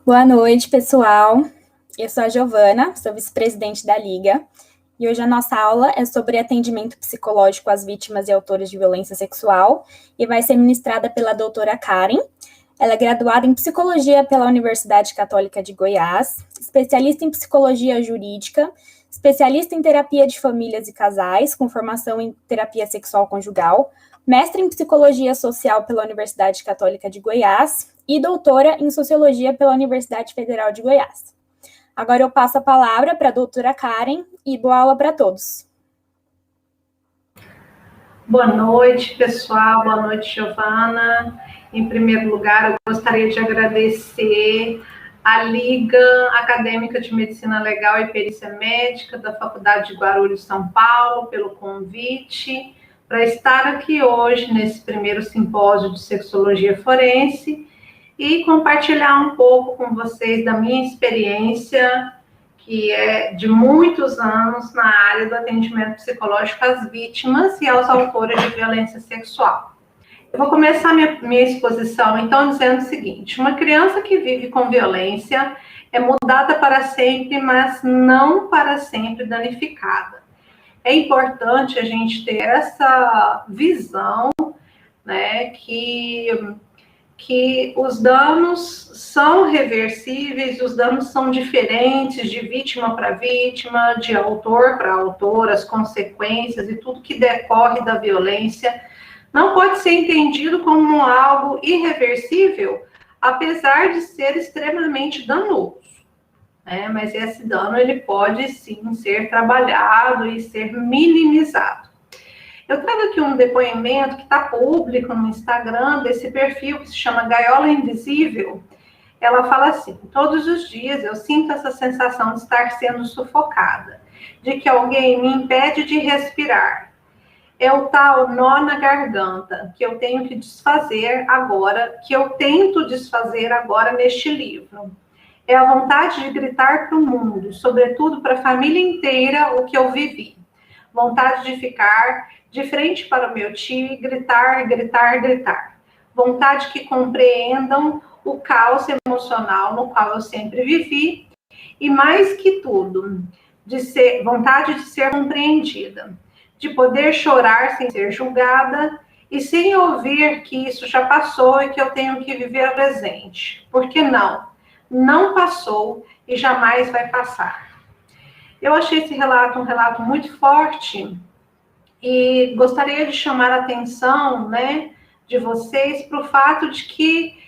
Boa noite, pessoal. Eu sou a Giovana, sou vice-presidente da Liga, e hoje a nossa aula é sobre atendimento psicológico às vítimas e autores de violência sexual, e vai ser ministrada pela doutora Karen. Ela é graduada em Psicologia pela Universidade Católica de Goiás, especialista em Psicologia Jurídica, especialista em Terapia de Famílias e Casais, com formação em Terapia Sexual Conjugal, mestre em Psicologia Social pela Universidade Católica de Goiás e doutora em Sociologia pela Universidade Federal de Goiás. Agora eu passo a palavra para a doutora Karen e boa aula para todos. Boa noite, pessoal. Boa noite, Giovana. Em primeiro lugar, eu gostaria de agradecer a Liga Acadêmica de Medicina Legal e Perícia Médica da Faculdade de Guarulhos, São Paulo, pelo convite para estar aqui hoje nesse primeiro simpósio de sexologia forense e compartilhar um pouco com vocês da minha experiência, que é de muitos anos na área do atendimento psicológico às vítimas e aos autores de violência sexual. Eu vou começar minha exposição, então, dizendo o seguinte: uma criança que vive com violência é mudada para sempre, mas não para sempre danificada. É importante a gente ter essa visão, né, que os danos são reversíveis, os danos são diferentes de vítima para vítima, de autor para autor, as consequências e tudo que decorre da violência não pode ser entendido como algo irreversível, apesar de ser extremamente danoso. Mas esse dano ele pode sim ser trabalhado e ser minimizado. Eu trago aqui um depoimento que está público no Instagram desse perfil que se chama Gaiola Invisível. Ela fala assim: todos os dias eu sinto essa sensação de estar sendo sufocada, de que alguém me impede de respirar. É o tal nó na garganta que eu tenho que desfazer agora, que eu tento desfazer agora neste livro. É a vontade de gritar para o mundo, sobretudo para a família inteira, o que eu vivi. Vontade de ficar de frente para o meu tio e gritar, gritar, gritar. Vontade que compreendam o caos emocional no qual eu sempre vivi. E mais que tudo, vontade de ser compreendida. De poder chorar sem ser julgada e sem ouvir que isso já passou e que eu tenho que viver o presente. Porque não passou e jamais vai passar. Eu achei esse relato um relato muito forte e gostaria de chamar a atenção, de vocês para o fato de que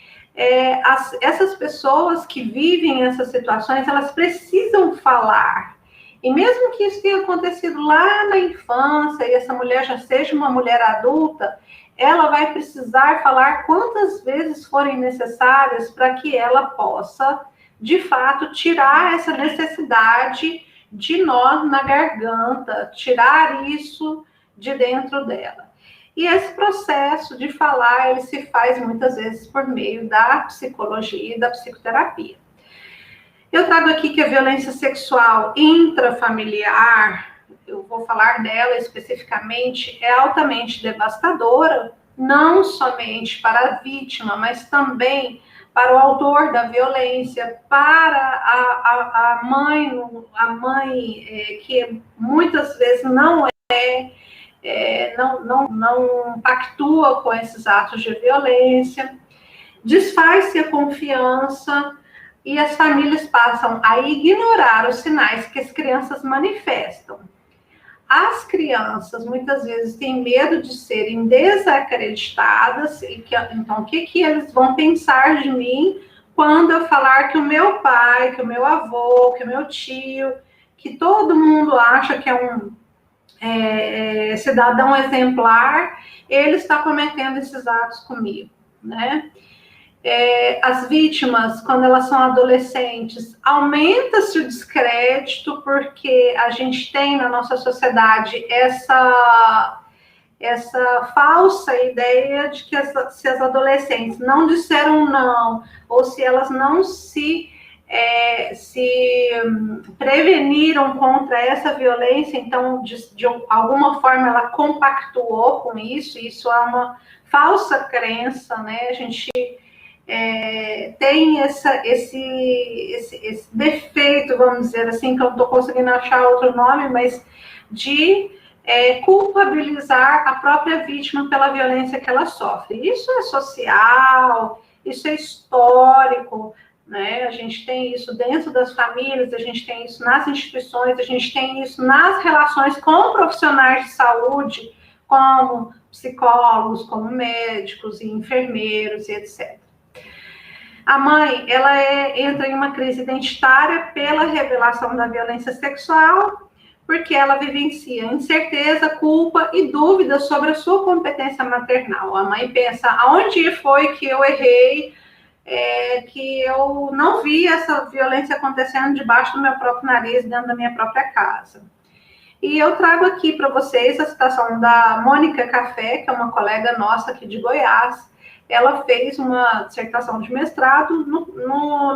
essas pessoas que vivem essas situações, elas precisam falar. E mesmo que isso tenha acontecido lá na infância e essa mulher já seja uma mulher adulta, ela vai precisar falar quantas vezes forem necessárias para que ela possa, de fato, tirar essa necessidade de nó na garganta, tirar isso de dentro dela. E esse processo de falar, ele se faz muitas vezes por meio da psicologia e da psicoterapia. Eu trago aqui que a violência sexual intrafamiliar, eu vou falar dela especificamente, é altamente devastadora, não somente para a vítima, mas também para o autor da violência, para a mãe que muitas vezes não pactua com esses atos de violência, desfaz-se a confiança e as famílias passam a ignorar os sinais que as crianças manifestam. As crianças muitas vezes têm medo de serem desacreditadas, então o que eles vão pensar de mim quando eu falar que o meu pai, que o meu avô, que o meu tio, que todo mundo acha que é um cidadão exemplar, ele está cometendo esses atos comigo, As vítimas, quando elas são adolescentes, aumenta-se o descrédito, porque a gente tem na nossa sociedade essa falsa ideia de que se as adolescentes não disseram não, ou se elas não se preveniram contra essa violência, então, de alguma forma, ela compactuou com isso. Isso é uma falsa crença, A gente tem esse defeito, vamos dizer assim, que eu não estou conseguindo achar outro nome, mas de culpabilizar a própria vítima pela violência que ela sofre. Isso é social, isso é histórico, né? A gente tem isso dentro das famílias, a gente tem isso nas instituições, a gente tem isso nas relações com profissionais de saúde, como psicólogos, como médicos e enfermeiros e etc. A mãe, ela entra em uma crise identitária pela revelação da violência sexual, porque ela vivencia incerteza, culpa e dúvidas sobre a sua competência maternal. A mãe pensa, aonde foi que eu errei, que eu não vi essa violência acontecendo debaixo do meu próprio nariz, dentro da minha própria casa. E eu trago aqui para vocês a citação da Mônica Café, que é uma colega nossa aqui de Goiás. Ela fez uma dissertação de mestrado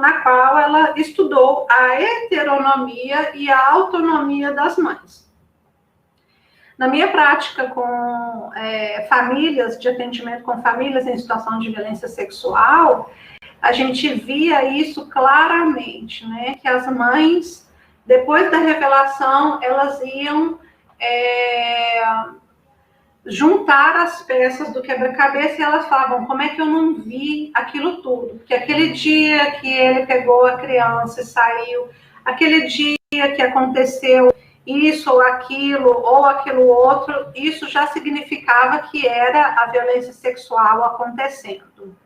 na qual ela estudou a heteronomia e a autonomia das mães. Na minha prática com famílias, de atendimento com famílias em situação de violência sexual, a gente via isso claramente, né? Que as mães, depois da revelação, elas iam juntar as peças do quebra-cabeça e elas falavam, como é que eu não vi aquilo tudo? Porque aquele dia que ele pegou a criança e saiu, aquele dia que aconteceu isso ou aquilo outro, isso já significava que era a violência sexual acontecendo.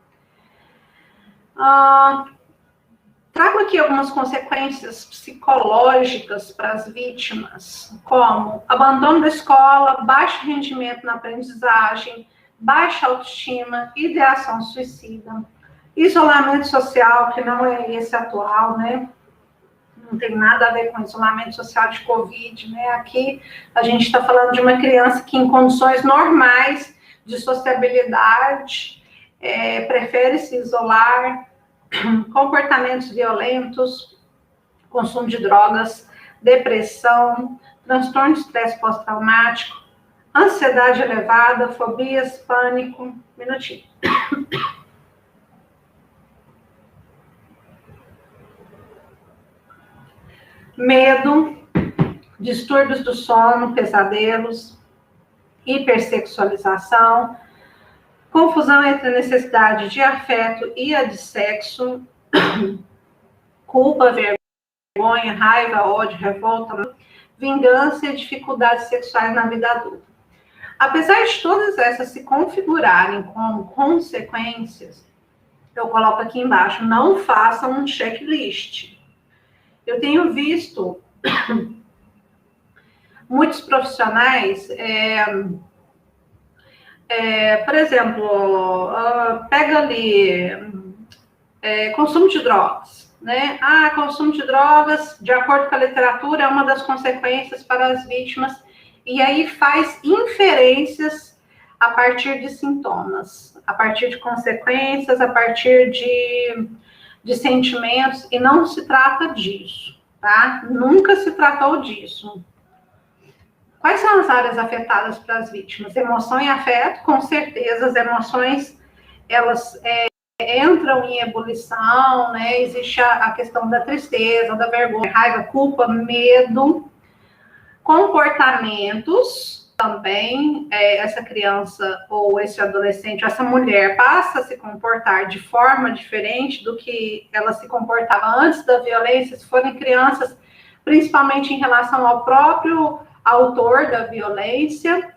Trago aqui algumas consequências psicológicas para as vítimas, como abandono da escola, baixo rendimento na aprendizagem, baixa autoestima, ideação suicida, isolamento social, que não é esse atual, né? Não tem nada a ver com isolamento social de Covid, né? Aqui a gente está falando de uma criança que, em condições normais de sociabilidade, prefere se isolar, comportamentos violentos, consumo de drogas, depressão, transtorno de estresse pós-traumático, ansiedade elevada, fobias, pânico. Minutinho. Medo, distúrbios do sono, pesadelos, hipersexualização, confusão entre a necessidade de afeto e a de sexo, culpa, vergonha, raiva, ódio, revolta, vingança e dificuldades sexuais na vida adulta. Apesar de todas essas se configurarem como consequências, eu coloco aqui embaixo, não façam um checklist. Eu tenho visto muitos profissionais, por exemplo, pega ali consumo de drogas, né? Consumo de drogas, de acordo com a literatura, é uma das consequências para as vítimas, e aí faz inferências a partir de sintomas, a partir de consequências, a partir de sentimentos, e não se trata disso, tá? Nunca se tratou disso. Quais são as áreas afetadas para as vítimas? Emoção e afeto, com certeza, as emoções, elas entram em ebulição, né? Existe a questão da tristeza, da vergonha, raiva, culpa, medo. Comportamentos, também, essa criança ou esse adolescente, essa mulher passa a se comportar de forma diferente do que ela se comportava antes da violência, se forem crianças, principalmente em relação ao próprio autor da violência.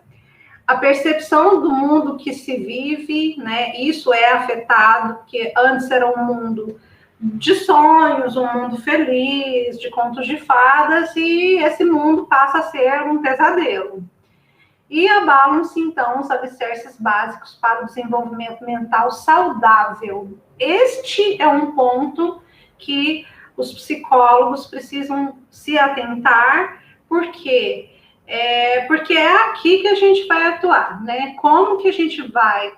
A percepção do mundo que se vive, né, isso é afetado, porque antes era um mundo de sonhos, um mundo feliz, de contos de fadas, e esse mundo passa a ser um pesadelo. E abalam-se, então, os alicerces básicos para o desenvolvimento mental saudável. Este é um ponto que os psicólogos precisam se atentar, porque é aqui que a gente vai atuar, né? Como que a gente vai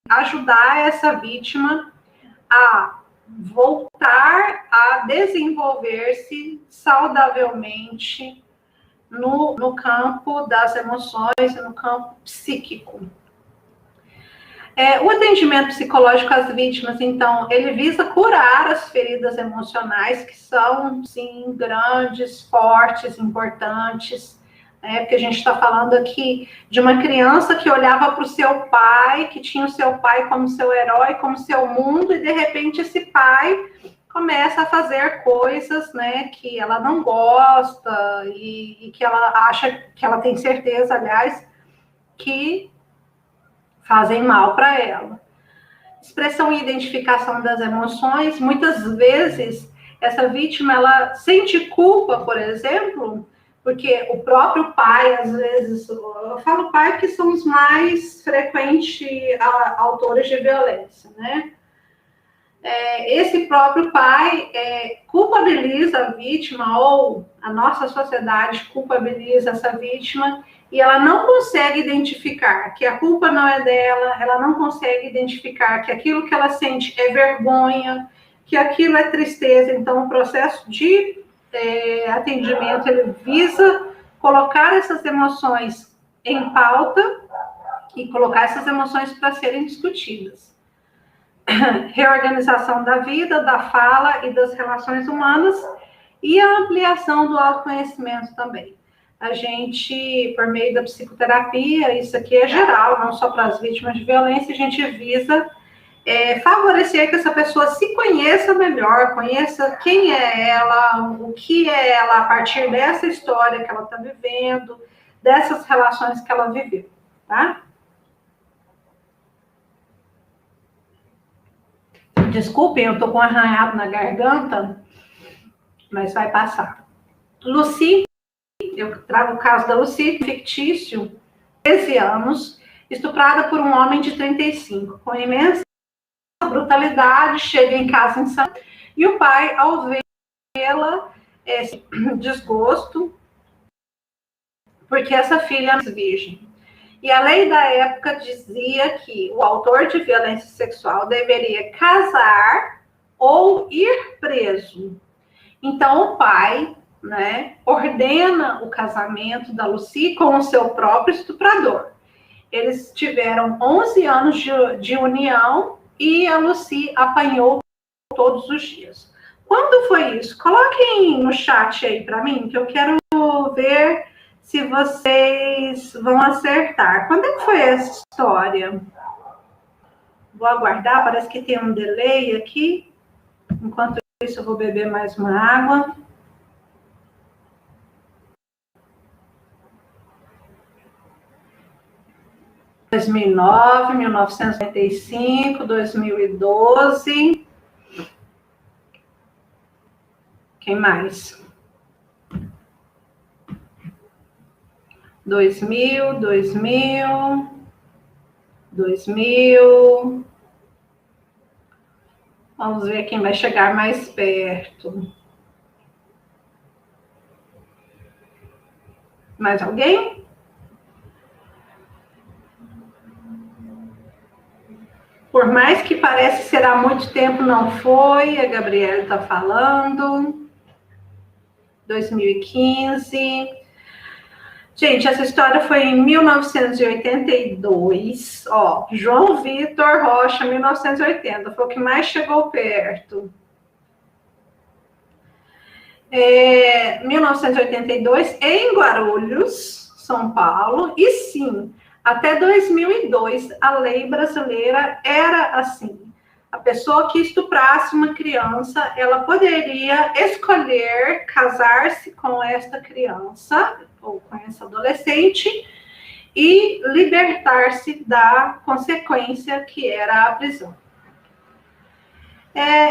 ajudar essa vítima a voltar a desenvolver-se saudavelmente no campo das emoções e no campo psíquico. O atendimento psicológico às vítimas, então, ele visa curar as feridas emocionais, que são, sim, grandes, fortes, importantes, né? Porque a gente está falando aqui de uma criança que olhava para o seu pai, que tinha o seu pai como seu herói, como seu mundo, e de repente esse pai começa a fazer coisas, né, que ela não gosta e que ela acha, que ela tem certeza, aliás, que fazem mal para ela. Expressão e identificação das emoções, muitas vezes essa vítima, ela sente culpa, por exemplo, porque o próprio pai, às vezes, eu falo pai que são os mais frequentes autores de violência, né? Esse próprio pai culpabiliza a vítima, ou a nossa sociedade culpabiliza essa vítima, e ela não consegue identificar que a culpa não é dela, ela não consegue identificar que aquilo que ela sente é vergonha, que aquilo é tristeza. Então, o processo de atendimento, ele visa colocar essas emoções em pauta e colocar essas emoções para serem discutidas. Reorganização da vida, da fala e das relações humanas, e a ampliação do autoconhecimento também. A gente, por meio da psicoterapia, isso aqui é geral, não só para as vítimas de violência, a gente visa favorecer que essa pessoa se conheça melhor, conheça quem é ela, o que é ela, a partir dessa história que ela está vivendo, dessas relações que ela viveu, tá? Desculpem, eu tô com um arranhado na garganta, mas vai passar. Lucy, eu trago o caso da Lucy, fictício, 13 anos, estuprada por um homem de 35, com imensa brutalidade, chega em casa insana, e o pai, ao vê-la, desgosto, porque essa filha é virgem. E a lei da época dizia que o autor de violência sexual deveria casar ou ir preso. Então, o pai, né, ordena o casamento da Lucy com o seu próprio estuprador. Eles tiveram 11 anos de união e a Lucy apanhou todos os dias. Quando foi isso? Coloquem no chat aí para mim, que eu quero ver se vocês vão acertar. Quando é que foi essa história? Vou aguardar, parece que tem um delay aqui. Enquanto isso, eu vou beber mais uma água. Em 2009, 1995, 2012. Quem mais? 2000. Vamos ver quem vai chegar mais perto. Mais alguém? Por mais que pareça ser há muito tempo, não foi. A Gabriela está falando. 2015. Gente, essa história foi em 1982. Ó, João Vitor Rocha, 1980. Foi o que mais chegou perto. 1982, em Guarulhos, São Paulo. E sim, até 2002, a lei brasileira era assim. A pessoa que estuprasse uma criança, ela poderia escolher casar-se com esta criança ou com essa adolescente e libertar-se da consequência que era a prisão.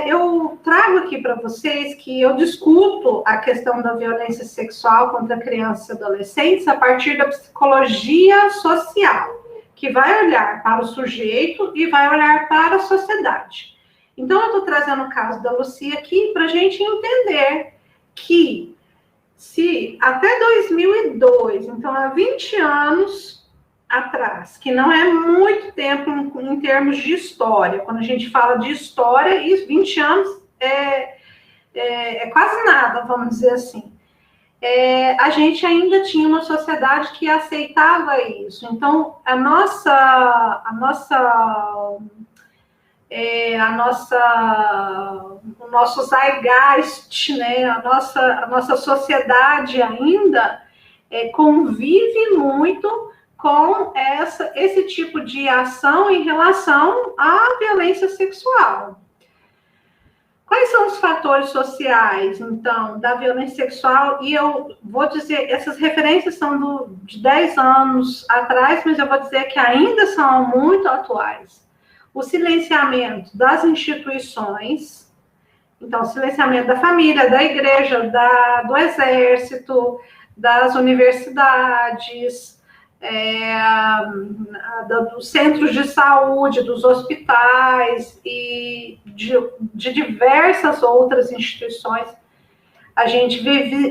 Eu trago aqui para vocês que eu discuto a questão da violência sexual contra crianças e adolescentes a partir da psicologia social, que vai olhar para o sujeito e vai olhar para a sociedade. Então, eu estou trazendo o caso da Lucy aqui para a gente entender que se até 2002, então há 20 anos atrás, que não é muito tempo em termos de história, quando a gente fala de história, isso 20 anos é quase nada, vamos dizer assim. a gente ainda tinha uma sociedade que aceitava isso. Então, o nosso zeitgeist, né, a nossa sociedade ainda convive muito com esse tipo de ação em relação à violência sexual. Quais são os fatores sociais, então, da violência sexual? E eu vou dizer, essas referências são de 10 anos atrás, mas eu vou dizer que ainda são muito atuais. O silenciamento das instituições, então, silenciamento da família, da igreja, do exército, das universidades, dos centros de saúde, dos hospitais e de diversas outras instituições. A gente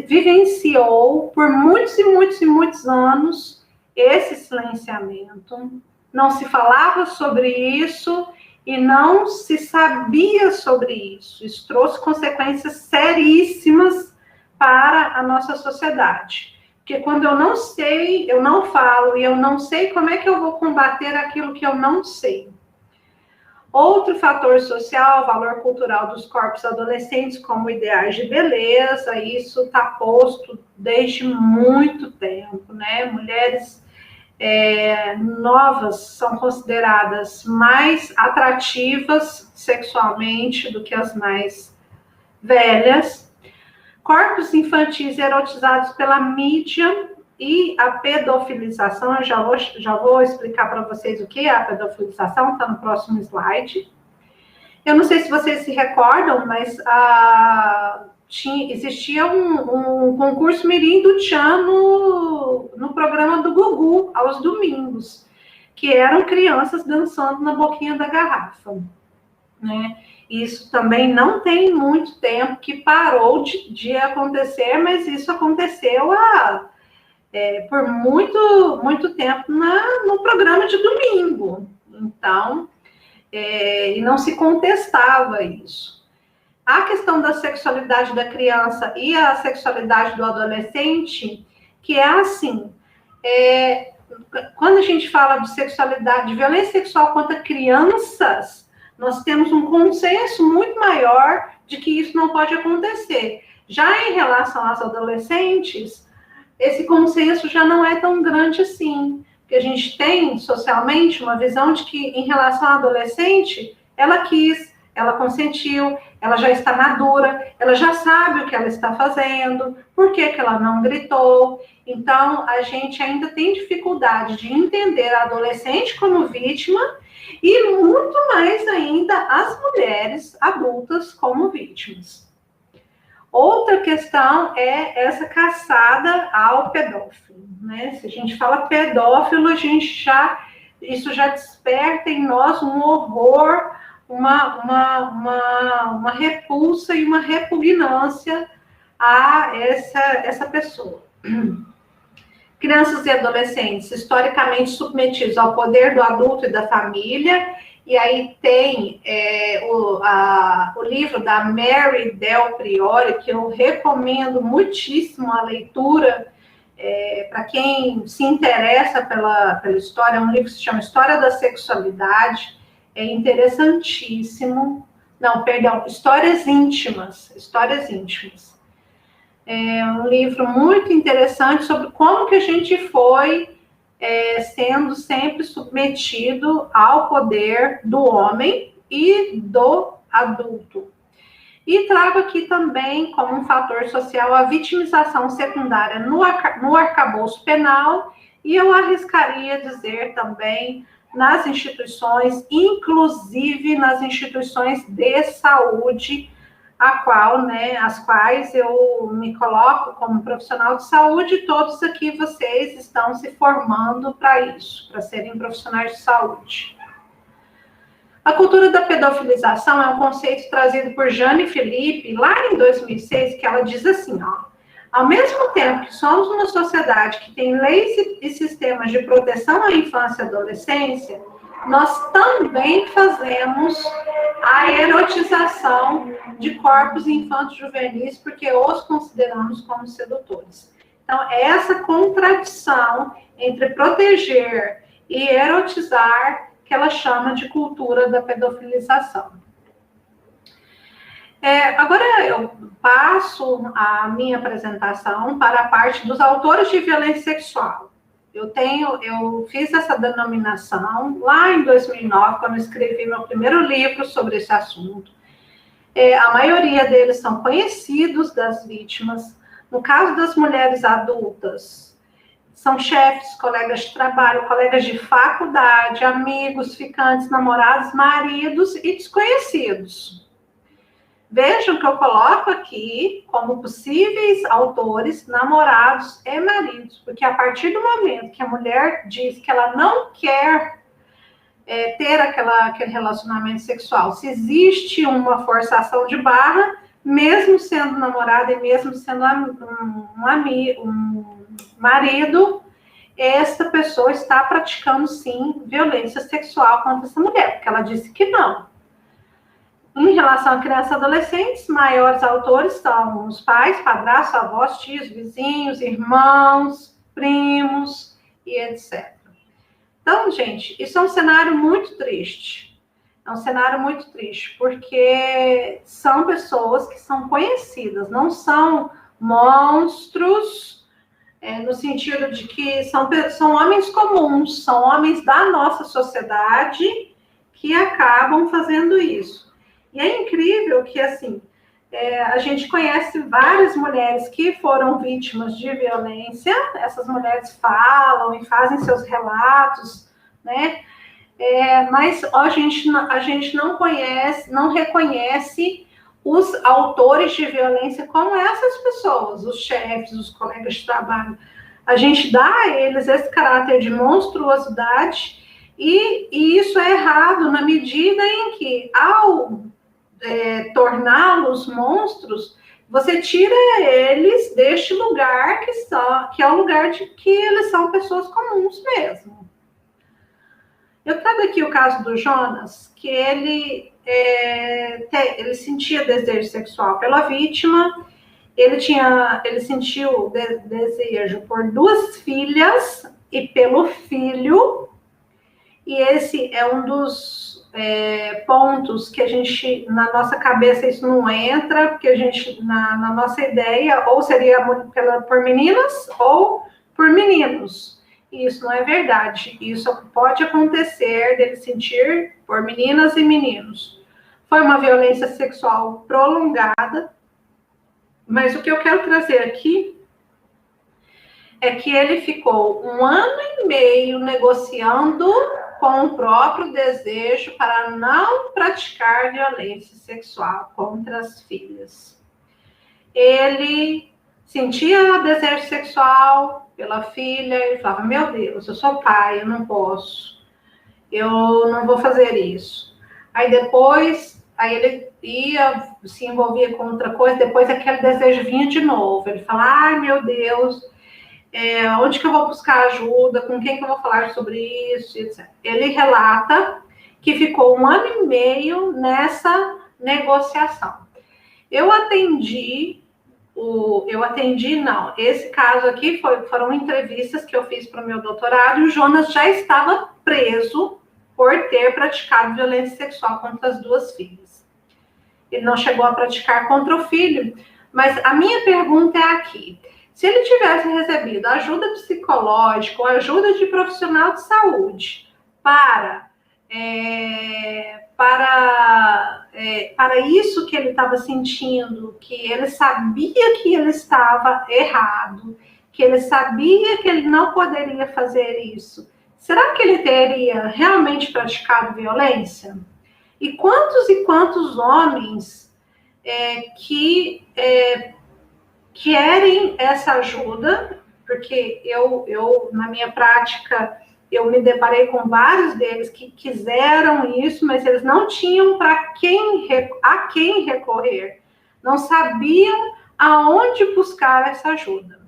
vivenciou por muitos e muitos e muitos anos esse silenciamento. Não se falava sobre isso e não se sabia sobre isso. Isso trouxe consequências seríssimas para a nossa sociedade. Porque quando eu não sei, eu não falo, e eu não sei como é que eu vou combater aquilo que eu não sei. Outro fator social, o valor cultural dos corpos adolescentes como ideais de beleza, isso está posto desde muito tempo, né? Mulheres novas são consideradas mais atrativas sexualmente do que as mais velhas. Corpos infantis erotizados pela mídia e a pedofilização. Eu já vou explicar para vocês o que é a pedofilização, está no próximo slide. Eu não sei se vocês se recordam, mas existia um concurso mirim do Tchan no programa do Gugu, aos domingos, que eram crianças dançando na boquinha da garrafa, né? Isso também não tem muito tempo que parou de acontecer, mas isso aconteceu por muito tempo no programa de domingo. Então, e não se contestava isso. A questão da sexualidade da criança e a sexualidade do adolescente, que é assim, quando a gente fala de sexualidade, de violência sexual contra crianças, nós temos um consenso muito maior de que isso não pode acontecer. Já em relação aos adolescentes, esse consenso já não é tão grande assim, porque a gente tem socialmente uma visão de que em relação ao adolescente, ela quis, ela consentiu, ela já está madura, ela já sabe o que ela está fazendo, por que ela não gritou. Então, a gente ainda tem dificuldade de entender a adolescente como vítima e muito mais ainda as mulheres adultas como vítimas. Outra questão é essa caçada ao pedófilo, né? Se a gente fala pedófilo, isso já desperta em nós um horror, uma repulsa e uma repugnância a essa pessoa. Crianças e adolescentes historicamente submetidos ao poder do adulto e da família, e aí tem o livro da Mary Del Priore, que eu recomendo muitíssimo a leitura, para quem se interessa pela história. É um livro que se chama História da Sexualidade, é interessantíssimo. Não, perdão, Histórias Íntimas. É um livro muito interessante sobre como que a gente foi sendo sempre submetido ao poder do homem e do adulto. E trago aqui também, como um fator social, a vitimização secundária no arcabouço penal, e eu arriscaria dizer também nas instituições, inclusive nas instituições de saúde, as quais eu me coloco como profissional de saúde, e todos aqui vocês estão se formando para isso, para serem profissionais de saúde. A cultura da pedofilização é um conceito trazido por Jane Felipe, lá em 2006, que ela diz assim, ao mesmo tempo que somos uma sociedade que tem leis e sistemas de proteção à infância e adolescência, nós também fazemos a erotização de corpos infantos juvenis, porque os consideramos como sedutores. Então, essa contradição entre proteger e erotizar, que ela chama de cultura da pedofilização. Agora eu passo a minha apresentação para a parte dos autores de violência sexual. Eu fiz essa denominação lá em 2009, quando eu escrevi meu primeiro livro sobre esse assunto. A maioria deles são conhecidos das vítimas. No caso das mulheres adultas, são chefes, colegas de trabalho, colegas de faculdade, amigos, ficantes, namorados, maridos e desconhecidos. Vejam que eu coloco aqui como possíveis autores, namorados e maridos, porque a partir do momento que a mulher diz que ela não quer ter aquele relacionamento sexual, se uma forçação de barra, mesmo sendo namorada e mesmo sendo um marido, essa pessoa está praticando, sim, violência sexual contra essa mulher, porque ela disse que não. Em relação a crianças e adolescentes, maiores autores são os pais, padrastos, avós, tios, vizinhos, irmãos, primos e etc. Então, gente, isso é um cenário muito triste. É um cenário muito triste, porque são pessoas que são conhecidas, não são monstros, no sentido de que são homens comuns, são homens da nossa sociedade que acabam fazendo isso. E é incrível que, assim, a gente conhece várias mulheres que foram vítimas de violência, essas mulheres falam e fazem seus relatos, né? Mas a gente não conhece, não reconhece os autores de violência como essas pessoas, os chefes, os colegas de trabalho. A gente dá a eles esse caráter de monstruosidade e isso é errado na medida em que, ao torná-los monstros, você tira eles deste lugar que é o lugar de que eles são pessoas comuns mesmo. Eu trago aqui o caso do Jonas, que ele sentia desejo sexual pela vítima, ele sentiu desejo por 2 filhas e pelo filho, e esse é um dos pontos que a gente, na nossa cabeça, isso não entra, porque a gente, na nossa ideia, ou seria por meninas ou por meninos. E isso não é verdade. Isso pode acontecer dele sentir por meninas e meninos. Foi uma violência sexual prolongada, mas o que eu quero trazer aqui é que ele ficou 1 ano e meio negociando com o próprio desejo para não praticar violência sexual contra as filhas. Ele sentia desejo sexual pela filha e falava, meu Deus, eu sou pai, eu não posso, eu não vou fazer isso. Aí depois, ele se envolvia com outra coisa, depois aquele desejo vinha de novo. Ele fala, ai meu Deus, onde que eu vou buscar ajuda, com quem que eu vou falar sobre isso, etc. Ele relata que ficou 1 ano e meio nessa negociação. Esse caso aqui foram entrevistas que eu fiz para o meu doutorado, e o Jonas já estava preso por ter praticado violência sexual contra as 2 filhas. Ele não chegou a praticar contra o filho, mas a minha pergunta é aqui. Se ele tivesse recebido ajuda psicológica ou ajuda de profissional de saúde para isso que ele estava sentindo, que ele sabia que ele estava errado, que ele sabia que ele não poderia fazer isso, será que ele teria realmente praticado violência? E quantos homens que querem essa ajuda, porque eu na minha prática, eu me deparei com vários deles que quiseram isso, mas eles não tinham a quem recorrer, não sabiam aonde buscar essa ajuda.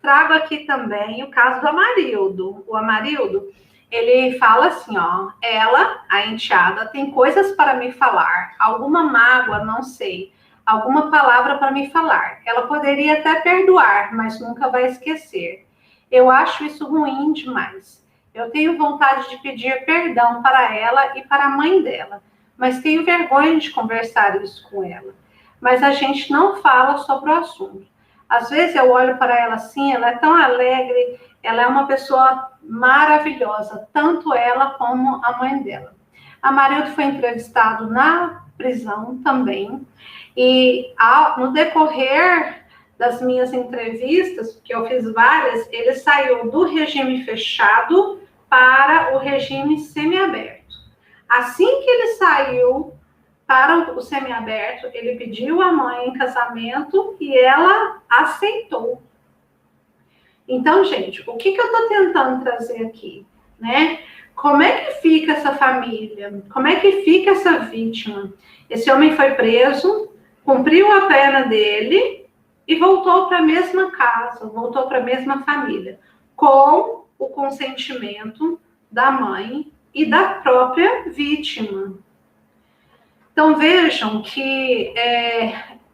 Trago aqui também o caso do Amarildo. O Amarildo, Ele fala assim, ó, ela, a enteada, tem coisas para me falar, alguma mágoa, não sei, alguma palavra para me falar. Ela poderia até perdoar, mas nunca vai esquecer. Eu acho isso ruim demais. Eu tenho vontade de pedir perdão para ela e para a mãe dela, mas tenho vergonha de conversar isso com ela. Mas a gente não fala sobre o assunto. Às vezes eu olho para ela assim, ela é tão alegre, ela é uma pessoa maravilhosa, tanto ela como a mãe dela. A Marilda foi entrevistado na prisão também, e no decorrer das minhas entrevistas, que eu fiz várias, ele saiu do regime fechado para o regime semiaberto. Assim que ele saiu para o semiaberto, ele pediu a mãe em casamento e ela aceitou. Então, gente, o que eu estou tentando trazer aqui, né? Como é que fica essa família? Como é que fica essa vítima? Esse homem foi preso, cumpriu a pena dele e voltou para a mesma casa, voltou para a mesma família, com o consentimento da mãe e da própria vítima. Então, vejam que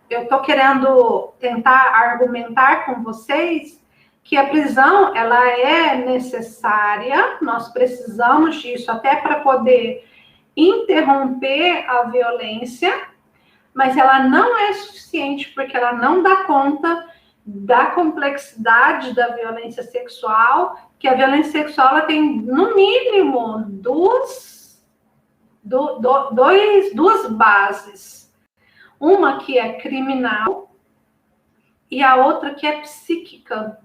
eu estou querendo tentar argumentar com vocês que a prisão, ela é necessária, nós precisamos disso até para poder interromper a violência, mas ela não é suficiente porque ela não dá conta da complexidade da violência sexual, que a violência sexual ela tem, no mínimo, duas bases. Uma que é criminal e a outra que é psíquica.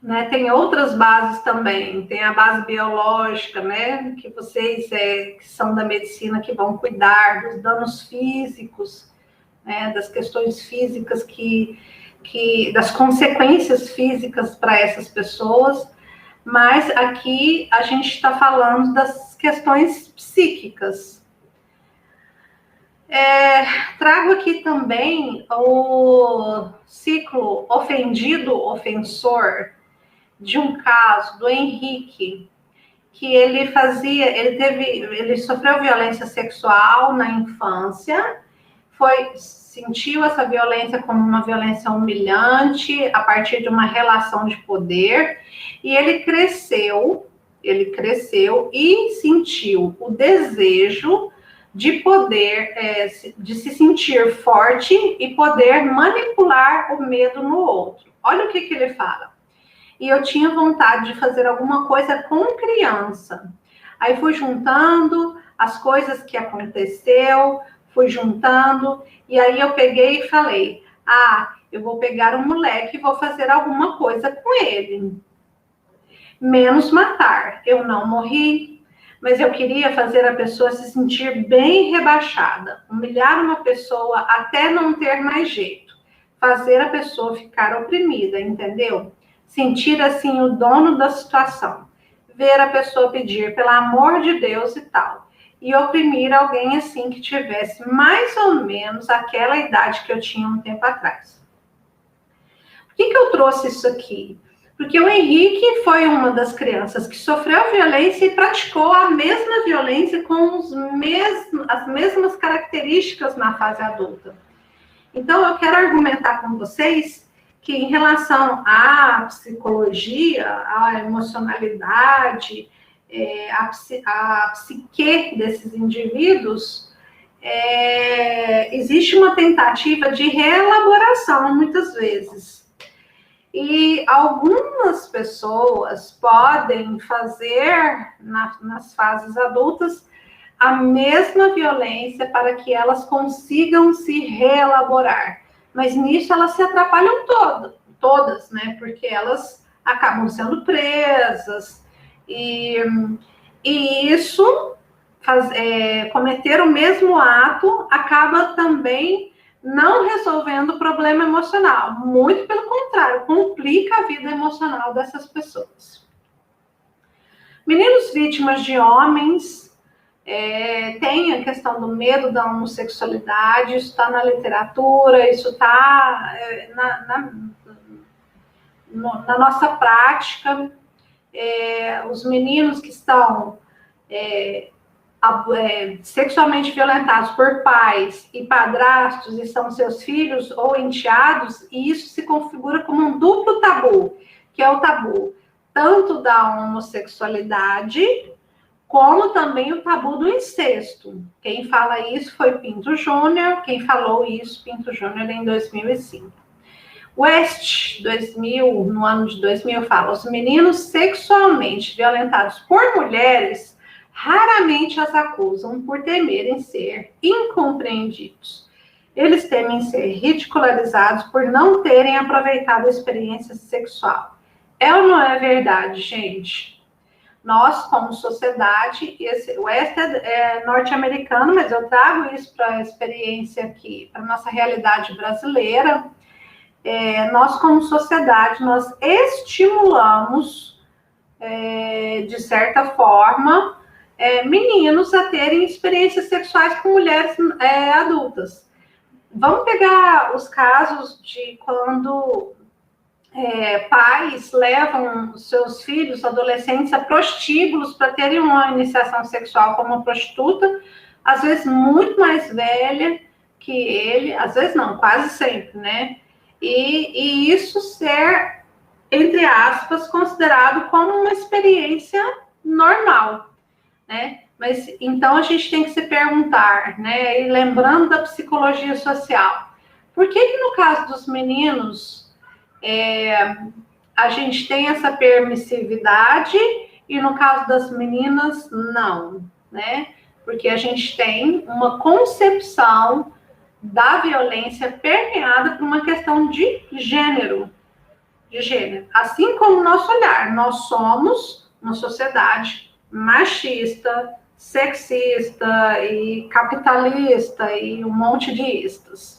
Né? Tem outras bases também, tem a base biológica, né? Que vocês que são da medicina que vão cuidar dos danos físicos, né? Das questões físicas das consequências físicas para essas pessoas, mas aqui a gente está falando das questões psíquicas. Trago aqui também o ciclo ofendido-ofensor, de um caso do Henrique, que ele sofreu violência sexual na infância, sentiu essa violência como uma violência humilhante a partir de uma relação de poder, e ele cresceu e sentiu o desejo de poder, de se sentir forte e poder manipular o medo no outro. Olha o que ele fala. E eu tinha vontade de fazer alguma coisa com criança. Aí fui juntando as coisas que aconteceu, e aí eu peguei e falei, eu vou pegar um moleque e vou fazer alguma coisa com ele. Menos matar. Eu não morri, mas eu queria fazer a pessoa se sentir bem rebaixada, humilhar uma pessoa até não ter mais jeito, fazer a pessoa ficar oprimida, entendeu? Sentir assim o dono da situação, ver a pessoa pedir pelo amor de Deus e tal, e oprimir alguém assim que tivesse mais ou menos aquela idade que eu tinha um tempo atrás. Por que eu trouxe isso aqui? Porque o Henrique foi uma das crianças que sofreu violência e praticou a mesma violência com as mesmas características na fase adulta. Então, eu quero argumentar com vocês que em relação à psicologia, à emocionalidade, à psique desses indivíduos, existe uma tentativa de reelaboração, muitas vezes. E algumas pessoas podem fazer, nas fases adultas, a mesma violência para que elas consigam se reelaborar. Mas nisso elas se atrapalham todas, né? Porque elas acabam sendo presas. E isso, cometer o mesmo ato, acaba também não resolvendo o problema emocional. Muito pelo contrário, complica a vida emocional dessas pessoas. Meninos vítimas de homens, tem a questão do medo da homossexualidade, isso está na literatura, isso está na nossa prática. os meninos que estão sexualmente violentados por pais e padrastos e são seus filhos ou enteados, e isso se configura como um duplo tabu, que é o tabu tanto da homossexualidade, como também o tabu do incesto. Quem fala isso foi Pinto Júnior, quem falou isso, Pinto Júnior, em 2005. West, 2000, no ano de 2000, fala: os meninos sexualmente violentados por mulheres raramente as acusam por temerem ser incompreendidos. Eles temem ser ridicularizados por não terem aproveitado a experiência sexual. É ou não é verdade, gente? Nós, como sociedade, o West é norte-americano, mas eu trago isso para a experiência aqui, para a nossa realidade brasileira. Nós, como sociedade, nós estimulamos, de certa forma, meninos a terem experiências sexuais com mulheres adultas. Vamos pegar os casos de quando pais levam seus filhos, adolescentes, a prostíbulos para terem uma iniciação sexual com uma prostituta, às vezes muito mais velha que ele, às vezes não, quase sempre, né? E isso ser, entre aspas, considerado como uma experiência normal, né? Mas então a gente tem que se perguntar, né? E lembrando da psicologia social, por que no caso dos meninos a gente tem essa permissividade e no caso das meninas não, né? Porque a gente tem uma concepção da violência permeada por uma questão de gênero, assim como o nosso olhar. Nós somos uma sociedade machista, sexista e capitalista e um monte de istas.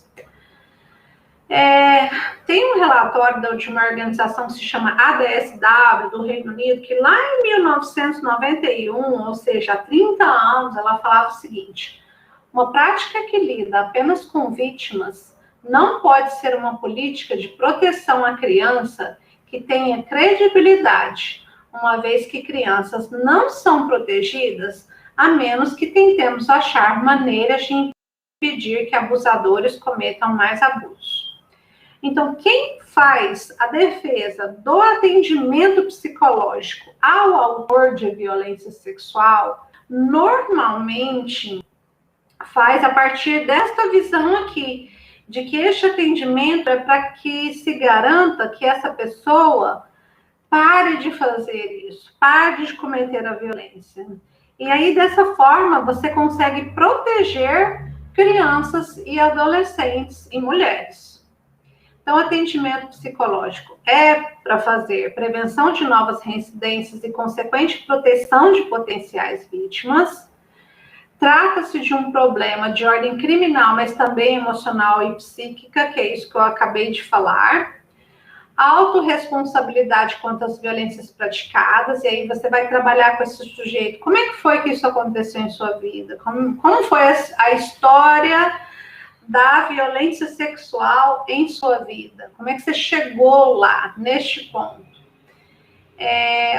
Tem um relatório de uma organização que se chama ADSW, do Reino Unido, que lá em 1991, ou seja, há 30 anos, ela falava o seguinte: uma prática que lida apenas com vítimas não pode ser uma política de proteção à criança que tenha credibilidade, uma vez que crianças não são protegidas, a menos que tentemos achar maneiras de impedir que abusadores cometam mais abusos. Então, quem faz a defesa do atendimento psicológico ao autor de violência sexual, normalmente faz a partir desta visão aqui, de que este atendimento é para que se garanta que essa pessoa pare de fazer isso, pare de cometer a violência. E aí, dessa forma, você consegue proteger crianças e adolescentes e mulheres. Então, atendimento psicológico é para fazer prevenção de novas reincidências e consequente proteção de potenciais vítimas. Trata-se de um problema de ordem criminal, mas também emocional e psíquica, que é isso que eu acabei de falar. Autorresponsabilidade quanto às violências praticadas, e aí você vai trabalhar com esse sujeito. Como é que foi que isso aconteceu em sua vida? Como foi a história da violência sexual em sua vida? Como é que você chegou lá, neste ponto?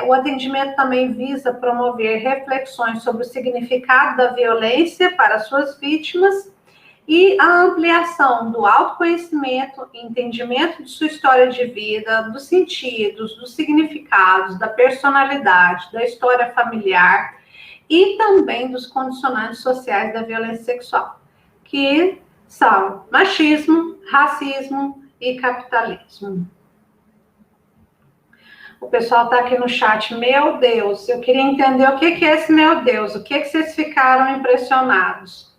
O atendimento também visa promover reflexões sobre o significado da violência para suas vítimas e a ampliação do autoconhecimento, entendimento de sua história de vida, dos sentidos, dos significados, da personalidade, da história familiar e também dos condicionantes sociais da violência sexual, que são machismo, racismo e capitalismo. O pessoal está aqui no chat: meu Deus, eu queria entender o que é esse meu Deus, o que vocês ficaram impressionados?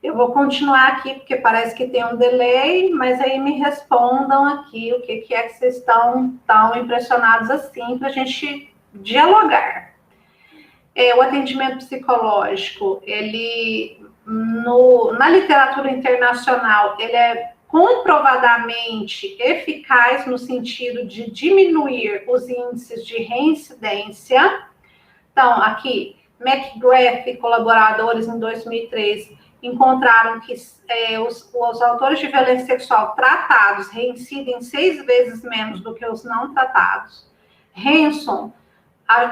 Eu vou continuar aqui, porque parece que tem um delay, mas aí me respondam aqui o que é que vocês estão tão impressionados assim, para a gente dialogar. O atendimento psicológico, ele, na literatura internacional, ele é comprovadamente eficaz no sentido de diminuir os índices de reincidência. Então, aqui, McGrath e colaboradores, em 2003, encontraram que os autores de violência sexual tratados reincidem 6 vezes menos do que os não tratados. Hanson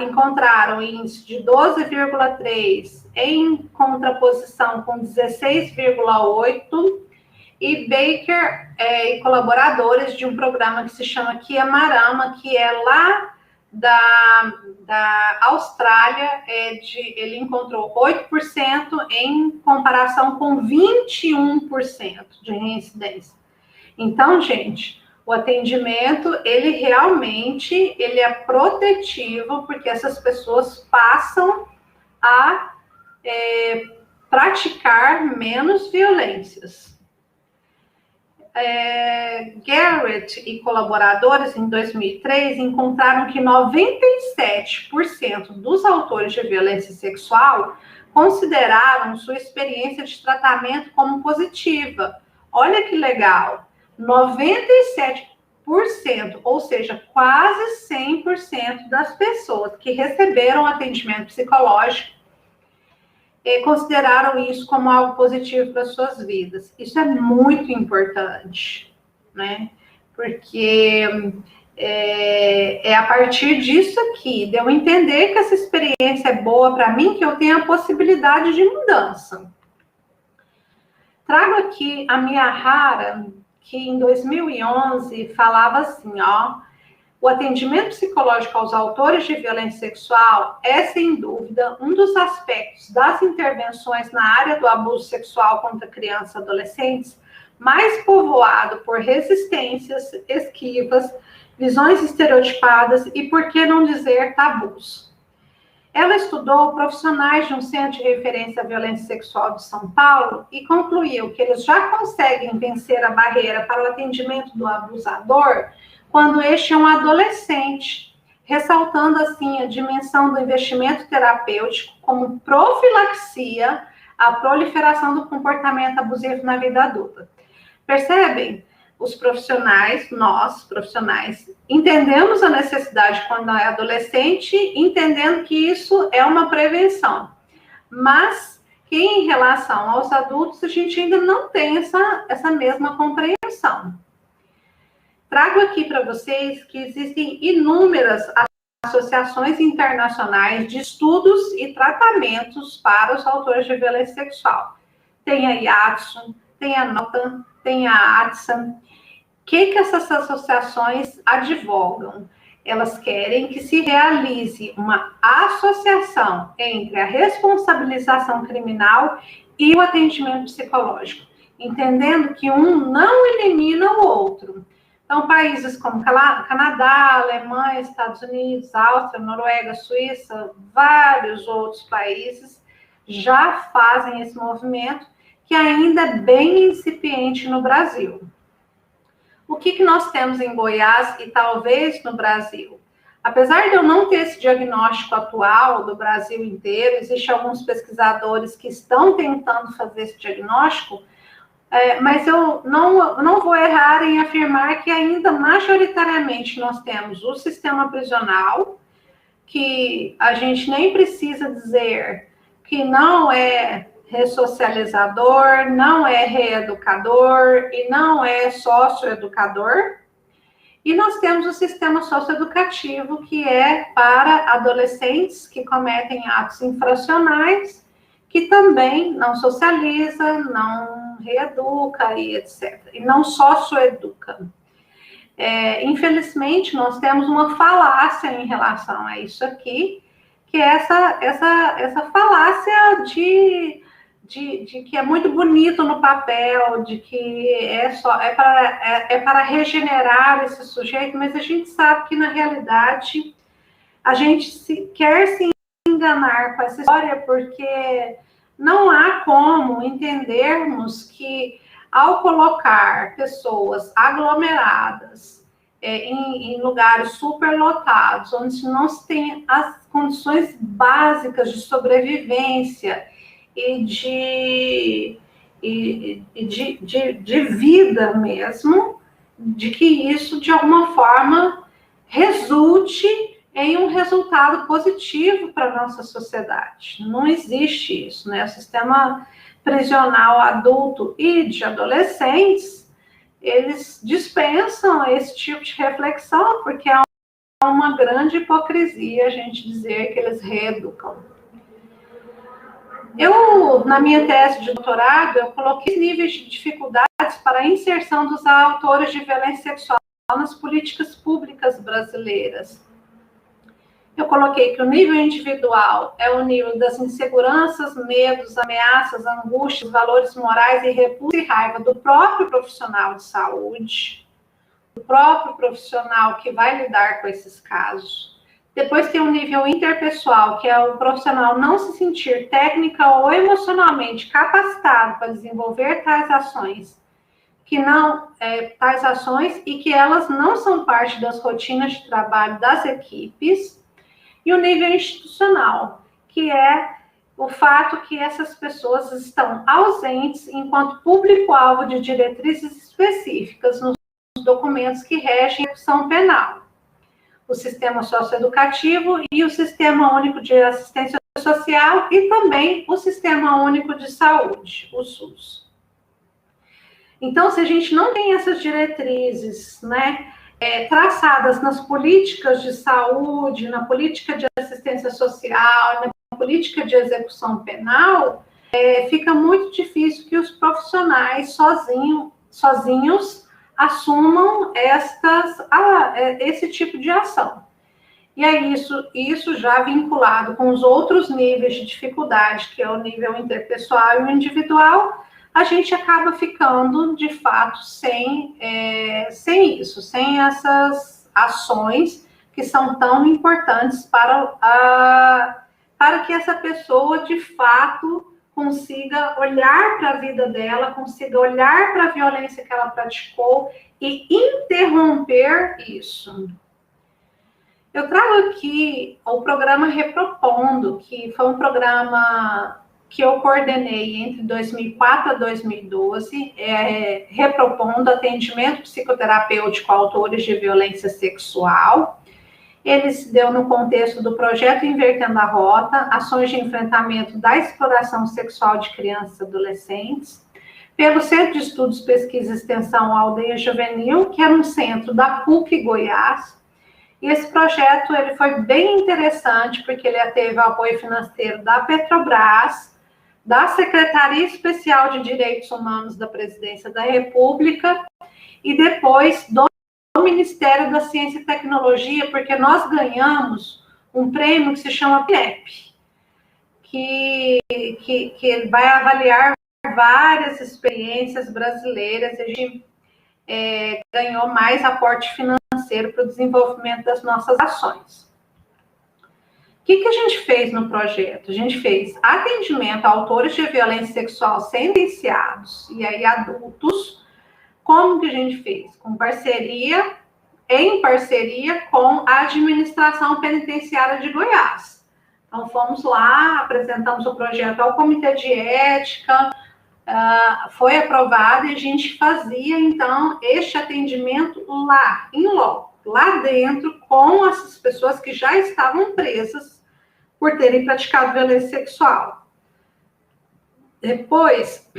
encontraram índice de 12,3 em contraposição com 16,8, e Baker e colaboradores de um programa que se chama Kiamarama, que é lá da Austrália, ele encontrou 8% em comparação com 21% de reincidência. Então, gente, o atendimento, ele realmente é protetivo, porque essas pessoas passam a praticar menos violências. Garrett e colaboradores, em 2003, encontraram que 97% dos autores de violência sexual consideraram sua experiência de tratamento como positiva. Olha que legal! 97%, ou seja, quase 100% das pessoas que receberam atendimento psicológico consideraram isso como algo positivo para suas vidas. Isso é muito importante, né? Porque a partir disso aqui, de eu entender que essa experiência é boa para mim, que eu tenho a possibilidade de mudança. Trago aqui a Mia Hara, que em 2011 falava assim, o atendimento psicológico aos autores de violência sexual é, sem dúvida, um dos aspectos das intervenções na área do abuso sexual contra crianças e adolescentes mais povoado por resistências, esquivas, visões estereotipadas e, por que não dizer, tabus. Ela estudou profissionais de um centro de referência à violência sexual de São Paulo e concluiu que eles já conseguem vencer a barreira para o atendimento do abusador quando este é um adolescente, ressaltando assim a dimensão do investimento terapêutico como profilaxia à proliferação do comportamento abusivo na vida adulta. Percebem? Os profissionais, nós, profissionais, entendemos a necessidade quando é adolescente, entendendo que isso é uma prevenção. Mas que em relação aos adultos, a gente ainda não tem essa mesma compreensão. Trago aqui para vocês que existem inúmeras associações internacionais de estudos e tratamentos para os autores de violência sexual. Tem a IATSO, tem a NOTAM, tem a ATSAM. O que essas associações advogam? Elas querem que se realize uma associação entre a responsabilização criminal e o atendimento psicológico, entendendo que um não elimina o outro. Então, países como Canadá, Alemanha, Estados Unidos, Áustria, Noruega, Suíça, vários outros países já fazem esse movimento, que ainda é bem incipiente no Brasil. O que nós temos em Goiás e talvez no Brasil? Apesar de eu não ter esse diagnóstico atual do Brasil inteiro, existem alguns pesquisadores que estão tentando fazer esse diagnóstico, mas eu não vou errar em afirmar que ainda majoritariamente nós temos o sistema prisional, que a gente nem precisa dizer que não é ressocializador, não é reeducador e não é socioeducador. E nós temos o sistema socioeducativo, que é para adolescentes que cometem atos infracionais, que também não socializa, não reeduca e etc. E não socioeduca. Infelizmente, nós temos uma falácia em relação a isso aqui, que é essa falácia de que é muito bonito no papel, de que é para regenerar esse sujeito, mas a gente sabe que, na realidade, a gente quer se enganar com essa história, porque não há como entendermos que, ao colocar pessoas aglomeradas em lugares superlotados, onde não se tem as condições básicas de sobrevivência e de vida mesmo, de que isso, de alguma forma, resulte em um resultado positivo para a nossa sociedade. Não existe isso, né? O sistema prisional adulto e de adolescentes, eles dispensam esse tipo de reflexão, porque é uma grande hipocrisia a gente dizer que eles reeducam. Eu, na minha tese de doutorado, eu coloquei níveis de dificuldades para a inserção dos autores de violência sexual nas políticas públicas brasileiras. Eu coloquei que o nível individual é o nível das inseguranças, medos, ameaças, angústias, valores morais e repulsa e raiva do próprio profissional de saúde, do próprio profissional que vai lidar com esses casos. Depois tem o nível interpessoal, que é o profissional não se sentir técnica ou emocionalmente capacitado para desenvolver tais ações, tais ações e que elas não são parte das rotinas de trabalho das equipes. E o nível institucional, que é o fato que essas pessoas estão ausentes enquanto público-alvo de diretrizes específicas nos documentos que regem a execução penal, o sistema socioeducativo e o Sistema Único de Assistência Social e também o Sistema Único de Saúde, o SUS. Então, se a gente não tem essas diretrizes, traçadas nas políticas de saúde, na política de assistência social, na política de execução penal, fica muito difícil que os profissionais sozinhos assumam esse tipo de ação. E é isso já vinculado com os outros níveis de dificuldade, que é o nível interpessoal e o individual, a gente acaba ficando, de fato, sem essas ações que são tão importantes para que essa pessoa, de fato, consiga olhar para a vida dela, consiga olhar para a violência que ela praticou e interromper isso. Eu trago aqui o programa Repropondo, que foi um programa que eu coordenei entre 2004 a 2012, Repropondo atendimento psicoterapêutico a autores de violência sexual. Ele se deu no contexto do projeto Invertendo a Rota, ações de enfrentamento da exploração sexual de crianças e adolescentes, pelo Centro de Estudos, Pesquisa e Extensão Aldeia Juvenil, que era um centro da PUC Goiás. E esse projeto ele foi bem interessante, porque ele teve o apoio financeiro da Petrobras, da Secretaria Especial de Direitos Humanos da Presidência da República e depois do Ministério da Ciência e Tecnologia, porque nós ganhamos um prêmio que se chama PIEP, que vai avaliar várias experiências brasileiras. A gente ganhou mais aporte financeiro para o desenvolvimento das nossas ações. O que a gente fez no projeto? A gente fez atendimento a autores de violência sexual sentenciados e aí adultos. Como que a gente fez? Em parceria com a administração penitenciária de Goiás. Então, fomos lá, apresentamos o projeto ao Comitê de Ética, foi aprovado e a gente fazia, então, este atendimento lá, em loco, lá dentro, com essas pessoas que já estavam presas por terem praticado violência sexual. Depois,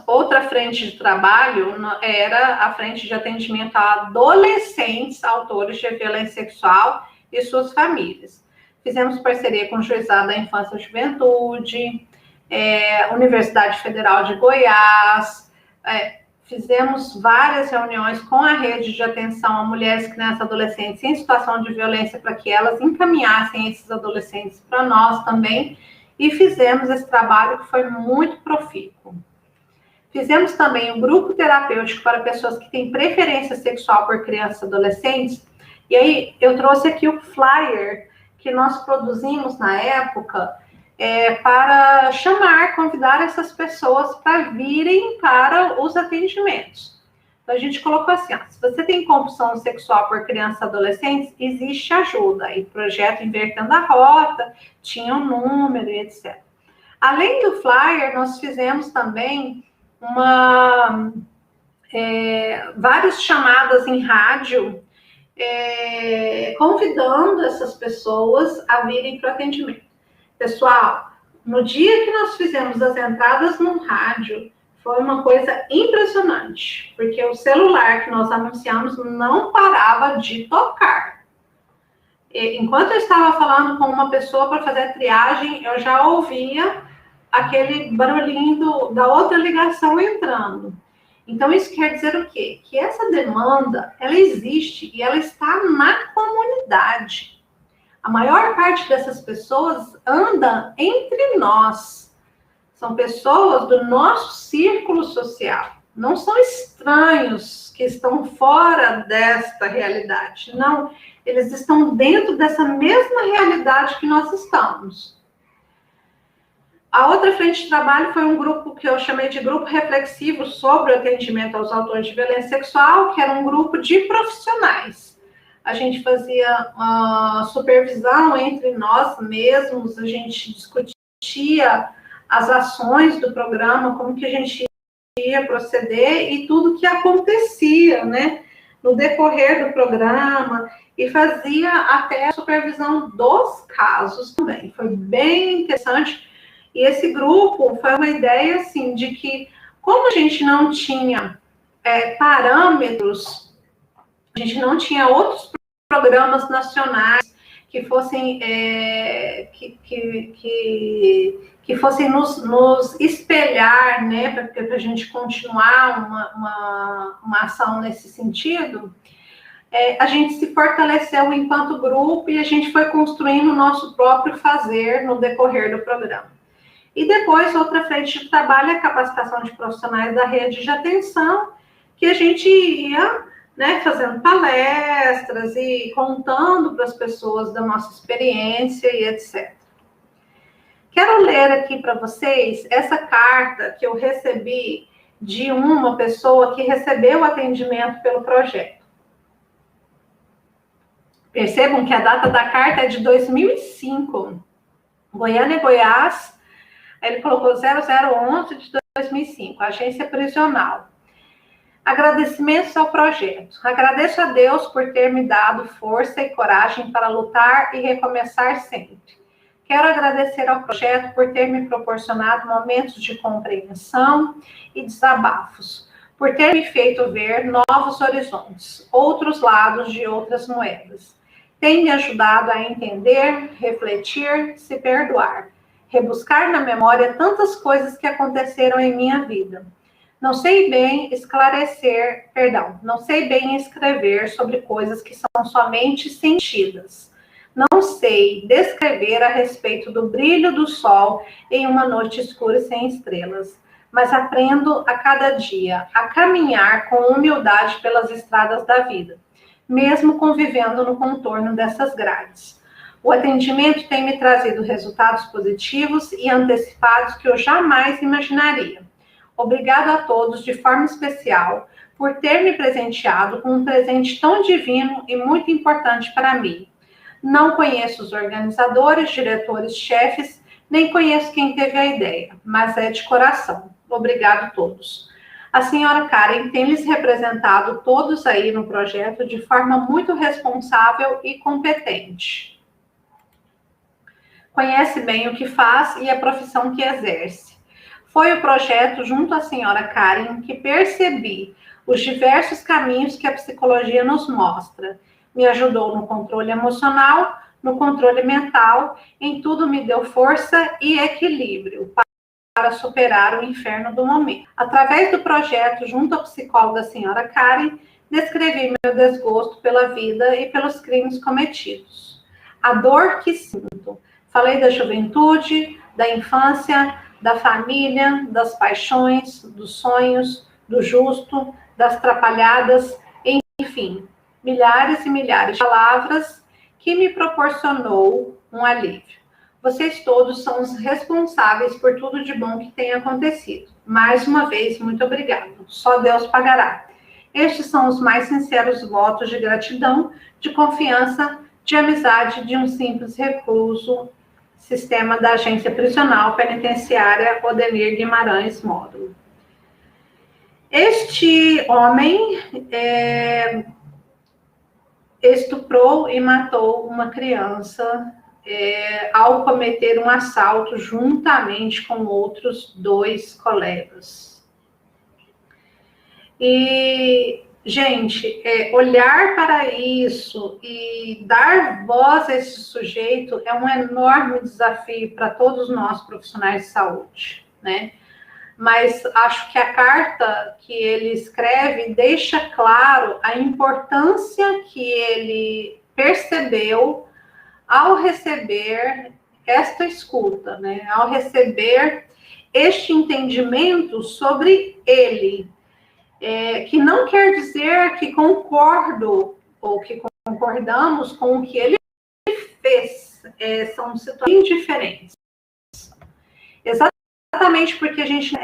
outra frente de trabalho era a frente de atendimento a adolescentes autores de violência sexual e suas famílias. Fizemos parceria com o Juizado da Infância e Juventude, Universidade Federal de Goiás, fizemos várias reuniões com a rede de atenção a mulheres, crianças e adolescentes em situação de violência para que elas encaminhassem esses adolescentes para nós também, e fizemos esse trabalho que foi muito profícuo. Fizemos também um grupo terapêutico para pessoas que têm preferência sexual por crianças e adolescentes, e aí eu trouxe aqui o flyer que nós produzimos na época, para convidar essas pessoas para virem para os atendimentos. Então, a gente colocou assim, se você tem compulsão sexual por crianças e adolescentes, existe ajuda. E o projeto Invertendo a Rota tinha um número e etc. Além do flyer, nós fizemos também várias chamadas em rádio, convidando essas pessoas a virem para o atendimento. Pessoal, no dia que nós fizemos as entradas no rádio, Foi uma coisa impressionante, porque o celular que nós anunciamos não parava de tocar. Enquanto eu estava falando com uma pessoa para fazer a triagem, eu já ouvia aquele barulhinho da outra ligação entrando. Então, isso quer dizer o quê? Que essa demanda, ela existe e ela está na comunidade. A maior parte dessas pessoas anda entre nós. São pessoas do nosso círculo social. Não são estranhos que estão fora desta realidade. Não, eles estão dentro dessa mesma realidade que nós estamos. A outra frente de trabalho foi um grupo que eu chamei de grupo reflexivo sobre o atendimento aos autores de violência sexual, que era um grupo de profissionais. A gente fazia supervisão entre nós mesmos, a gente discutia as ações do programa, como que a gente ia proceder e tudo que acontecia, né, no decorrer do programa, e fazia até a supervisão dos casos também. Foi bem interessante. E esse grupo foi uma ideia, assim, de que, como a gente não tinha parâmetros, a gente não tinha outros programas nacionais que fossem, que fossem nos espelhar, né, para a gente continuar uma ação nesse sentido, a gente se fortaleceu enquanto grupo e a gente foi construindo o nosso próprio fazer no decorrer do programa. E depois, outra frente de trabalho é a capacitação de profissionais da rede de atenção, que a gente ia, né, fazendo palestras e contando para as pessoas da nossa experiência e etc. Quero ler aqui para vocês essa carta que eu recebi de uma pessoa que recebeu atendimento pelo projeto. Percebam que a data da carta é de 2005. Goiânia, Goiás. Ele colocou 0011 de 2005, agência prisional. Agradecimentos ao projeto. Agradeço a Deus por ter me dado força e coragem para lutar e recomeçar sempre. Quero agradecer ao projeto por ter me proporcionado momentos de compreensão e desabafos, por ter me feito ver novos horizontes, outros lados de outras moedas. Tem me ajudado a entender, refletir, se perdoar, rebuscar na memória tantas coisas que aconteceram em minha vida. Não sei bem escrever sobre coisas que são somente sentidas. Não sei descrever a respeito do brilho do sol em uma noite escura e sem estrelas, mas aprendo a cada dia a caminhar com humildade pelas estradas da vida, mesmo convivendo no contorno dessas grades. O atendimento tem me trazido resultados positivos e antecipados que eu jamais imaginaria. Obrigado a todos, de forma especial, por ter me presenteado com um presente tão divino e muito importante para mim. Não conheço os organizadores, diretores, chefes, nem conheço quem teve a ideia, mas é de coração. Obrigado a todos. A senhora Karen tem lhes representado todos aí no projeto de forma muito responsável e competente. Conhece bem o que faz e a profissão que exerce. Foi o projeto, junto à senhora Karen, que percebi os diversos caminhos que a psicologia nos mostra. Me ajudou no controle emocional, no controle mental, em tudo me deu força e equilíbrio para superar o inferno do momento. Através do projeto, junto à psicóloga senhora Karen, descrevi meu desgosto pela vida e pelos crimes cometidos. A dor que sinto. Falei da juventude, da infância, da família, das paixões, dos sonhos, do justo, das atrapalhadas, enfim, milhares e milhares de palavras que me proporcionou um alívio. Vocês todos são os responsáveis por tudo de bom que tem acontecido. Mais uma vez, muito obrigado. Só Deus pagará. Estes são os mais sinceros votos de gratidão, de confiança, de amizade de um simples recluso, sistema da Agência Prisional Penitenciária Odenir Guimarães Módulo. Este homem estuprou e matou uma criança ao cometer um assalto juntamente com outros 2 colegas. E, gente, olhar para isso e dar voz a esse sujeito é um enorme desafio para todos nós profissionais de saúde, né? Mas acho que a carta que ele escreve deixa claro a importância que ele percebeu ao receber esta escuta, né? Ao receber este entendimento sobre ele, que não quer dizer que concordo ou que concordamos com o que ele fez, são situações diferentes. Exatamente porque a gente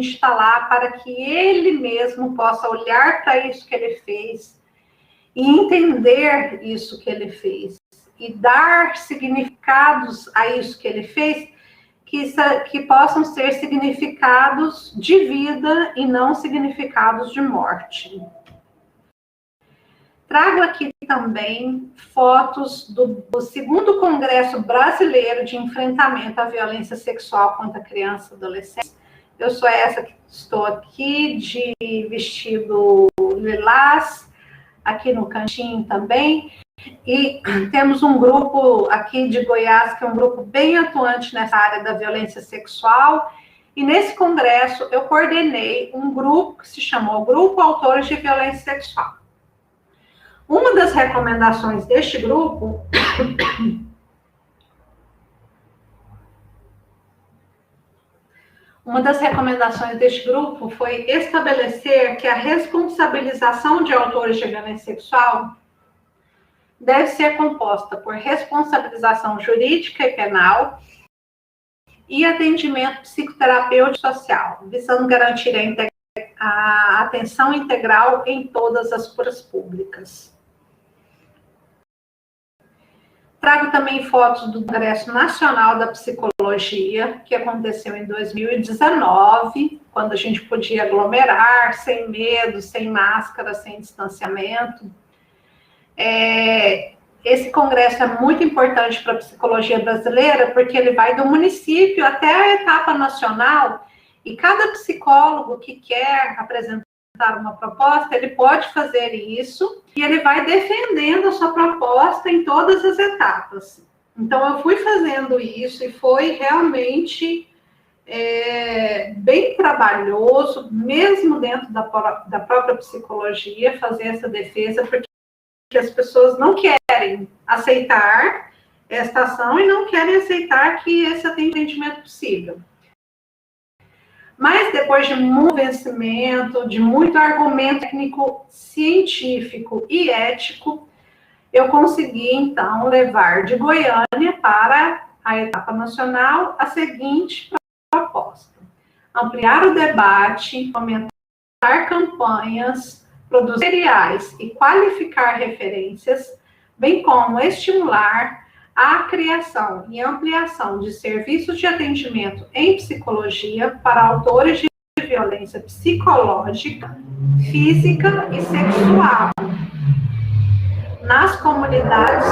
está lá para que ele mesmo possa olhar para isso que ele fez e entender isso que ele fez e dar significados a isso que ele fez que possam ser significados de vida e não significados de morte. Trago aqui também fotos do segundo Congresso Brasileiro de Enfrentamento à Violência Sexual contra Criança e Adolescente. Eu sou essa que estou aqui, de vestido lilás, aqui no cantinho também. E temos um grupo aqui de Goiás, que é um grupo bem atuante nessa área da violência sexual. E nesse congresso eu coordenei um grupo que se chamou Grupo Autores de Violência Sexual. Uma das recomendações deste grupo foi estabelecer que a responsabilização de autores de violência sexual deve ser composta por responsabilização jurídica e penal e atendimento psicoterapêutico social, visando garantir a atenção integral em todas as políticas públicas. Trago também fotos do Congresso Nacional da Psicologia, que aconteceu em 2019, quando a gente podia aglomerar, sem medo, sem máscara, sem distanciamento. Esse congresso é muito importante para a psicologia brasileira, porque ele vai do município até a etapa nacional, e cada psicólogo que quer apresentar uma proposta, ele pode fazer isso, e ele vai defendendo a sua proposta em todas as etapas. Então, eu fui fazendo isso, e foi realmente bem trabalhoso, mesmo dentro da própria psicologia, fazer essa defesa, porque as pessoas não querem aceitar esta ação e não querem aceitar que esse atendimento é possível. Mas depois de muito convencimento, de muito argumento técnico, científico e ético, eu consegui, então, levar de Goiânia para a etapa nacional a seguinte proposta: ampliar o debate, fomentar campanhas, produzir materiais e qualificar referências, bem como estimular a criação e ampliação de serviços de atendimento em psicologia para autores de violência psicológica, física e sexual nas comunidades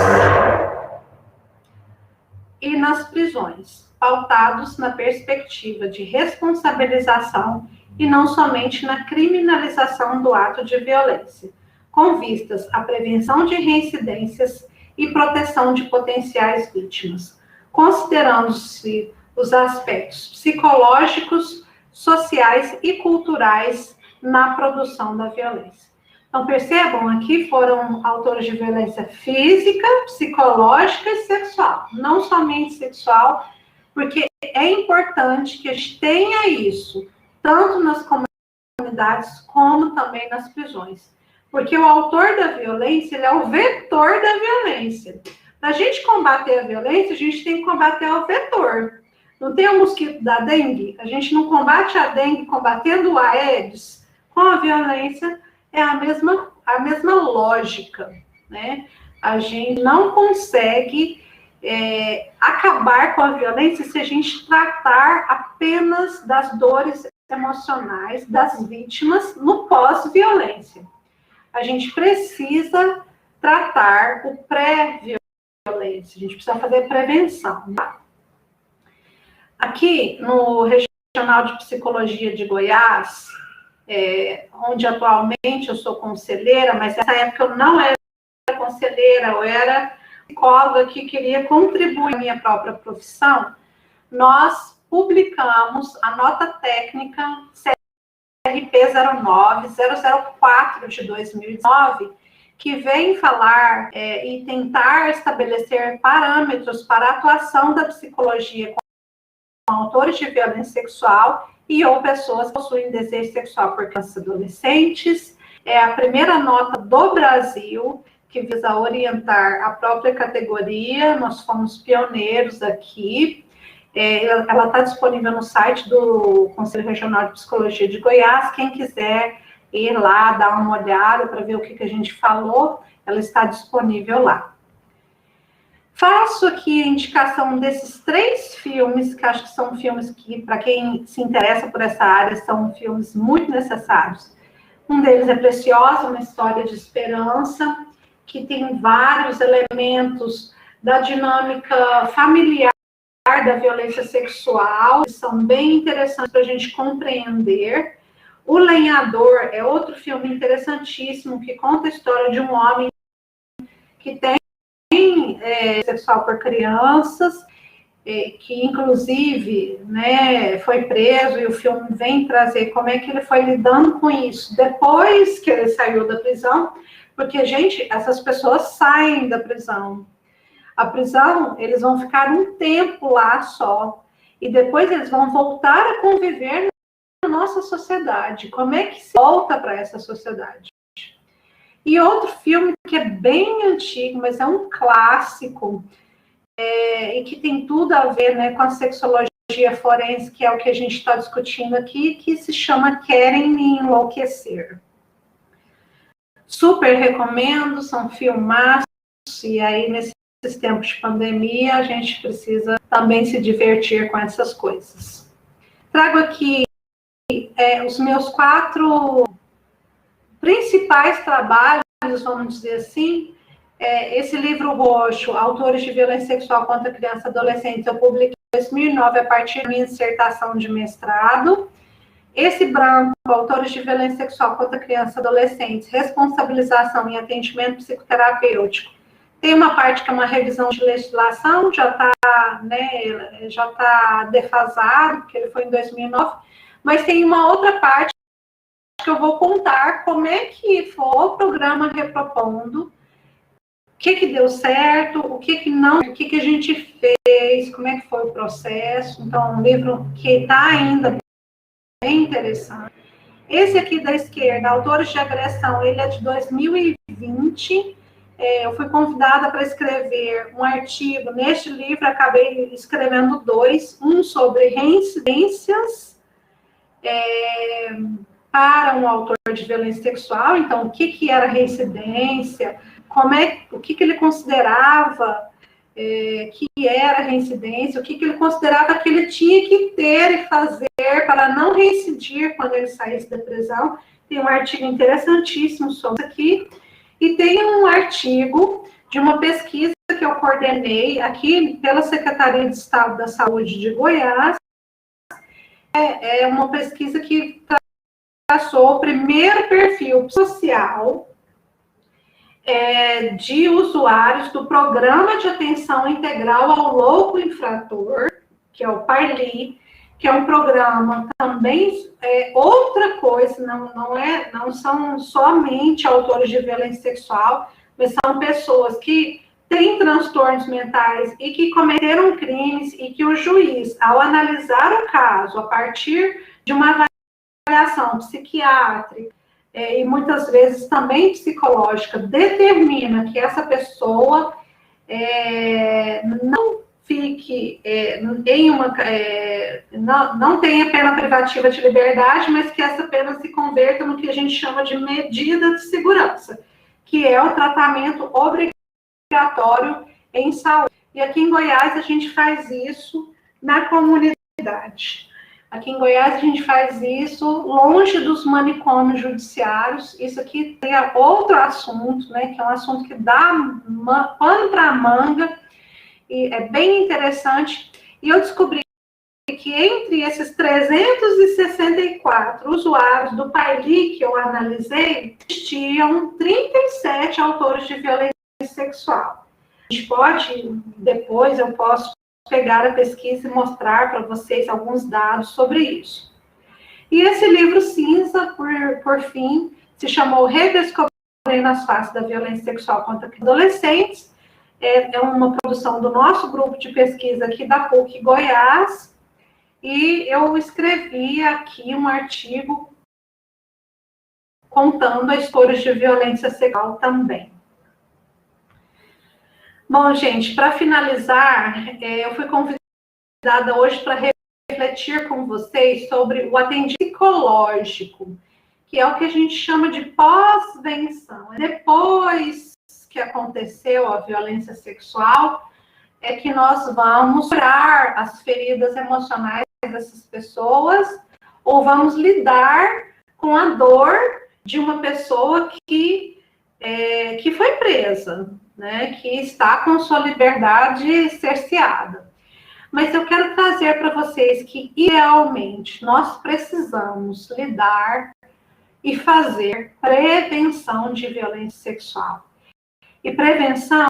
e nas prisões, pautados na perspectiva de responsabilização e não somente na criminalização do ato de violência, com vistas à prevenção de reincidências e proteção de potenciais vítimas, considerando-se os aspectos psicológicos, sociais e culturais na produção da violência. Então, percebam, aqui foram autores de violência física, psicológica e sexual, não somente sexual, porque é importante que a gente tenha isso, tanto nas comunidades como também nas prisões. Porque o autor da violência, ele é o vetor da violência. Para a gente combater a violência, a gente tem que combater o vetor. Não tem o mosquito da dengue? A gente não combate a dengue combatendo o Aedes. Com a violência, é a mesma lógica, né? A gente não consegue acabar com a violência se a gente tratar apenas das dores emocionais das vítimas no pós-violência. A gente precisa tratar o pré-violência, a gente precisa fazer prevenção. Tá? Aqui, no Regional de Psicologia de Goiás, onde atualmente eu sou conselheira, mas nessa época eu não era conselheira, eu era psicóloga que queria contribuir na minha própria profissão, nós publicamos a nota técnica CRP 09-004 de 2019, que vem falar e tentar estabelecer parâmetros para a atuação da psicologia com autores de violência sexual e ou pessoas que possuem desejo sexual por crianças e adolescentes. É a primeira nota do Brasil que visa orientar a própria categoria, nós fomos pioneiros aqui. Ela está disponível no site do Conselho Regional de Psicologia de Goiás. Quem quiser ir lá, dar uma olhada para ver o que a gente falou, ela está disponível lá. Faço aqui a indicação desses 3 filmes, que acho que são filmes que, para quem se interessa por essa área, são filmes muito necessários. Um deles é Preciosa, uma história de esperança, que tem vários elementos da dinâmica familiar da violência sexual, que são bem interessantes para a gente compreender. O Lenhador é outro filme interessantíssimo, que conta a história de um homem que tem sexual por crianças, que inclusive, né, foi preso, e o filme vem trazer como é que ele foi lidando com isso depois que ele saiu da prisão, porque, gente, essas pessoas saem da prisão. A prisão, eles vão ficar um tempo lá só, e depois eles vão voltar a conviver na nossa sociedade. Como é que se volta para essa sociedade? E outro filme que é bem antigo, mas é um clássico, e que tem tudo a ver, né, com a sexologia forense, que é o que a gente está discutindo aqui, que se chama Querem Me Enlouquecer. Super recomendo, são filmaços, e aí nesses tempos de pandemia a gente precisa também se divertir com essas coisas. Trago aqui os meus 4 principais trabalhos, vamos dizer assim. Esse livro roxo, Autores de Violência Sexual contra Crianças e Adolescentes, eu publiquei em 2009 a partir da minha dissertação de mestrado. Esse branco, Autores de Violência Sexual contra Crianças e Adolescentes, Responsabilização e Atendimento Psicoterapêutico. Tem uma parte que é uma revisão de legislação, já está defasado, porque ele foi em 2009, mas tem uma outra parte que eu vou contar como é que foi o programa Repropondo, o que deu certo, o que não, o que a gente fez, como é que foi o processo. Então, um livro que está ainda bem interessante. Esse aqui da esquerda, Autores de Agressão, ele é de 2020. Eu fui convidada para escrever um artigo neste livro, acabei escrevendo 2, um sobre reincidências para um autor de violência sexual. Então, o que era reincidência, o que ele considerava que era reincidência, o que ele considerava que ele tinha que ter e fazer para não reincidir quando ele saísse da prisão. Tem um artigo interessantíssimo sobre isso aqui, e tem um artigo de uma pesquisa que eu coordenei aqui pela Secretaria de Estado da Saúde de Goiás. É uma pesquisa que traçou o primeiro perfil social de usuários do Programa de Atenção Integral ao Louco Infrator, que é o PARLI, que é um programa também, outra coisa, não são somente autores de violência sexual, mas são pessoas que têm transtornos mentais e que cometeram crimes, e que o juiz, ao analisar o caso a partir de uma avaliação psiquiátrica, e muitas vezes também psicológica, determina que essa pessoa não fique em uma... não tenha pena privativa de liberdade, mas que essa pena se converta no que a gente chama de medida de segurança, que é o tratamento obrigatório em saúde. E aqui em Goiás a gente faz isso na comunidade. Aqui em Goiás a gente faz isso longe dos manicômios judiciários. Isso aqui tem outro assunto, né, que é um assunto que dá pano para manga, e é bem interessante. E eu descobri que entre esses 364 usuários do Paili que eu analisei, existiam 37 autores de violência sexual. A gente pode, depois eu posso pegar a pesquisa e mostrar para vocês alguns dados sobre isso. E esse livro cinza, por fim, se chamou Redescobrindo as Faces da Violência Sexual contra Adolescentes. É uma produção do nosso grupo de pesquisa aqui da PUC Goiás. E eu escrevi aqui um artigo contando a história de violência sexual também. Bom, gente, para finalizar, eu fui convidada hoje para refletir com vocês sobre o atendimento psicológico, que é o que a gente chama de pós-venção. Depois que aconteceu a violência sexual, é que nós vamos curar as feridas emocionais dessas pessoas, ou vamos lidar com a dor de uma pessoa que foi presa, né, que está com sua liberdade cerceada. Mas eu quero trazer para vocês que, idealmente, nós precisamos lidar e fazer prevenção de violência sexual. E prevenção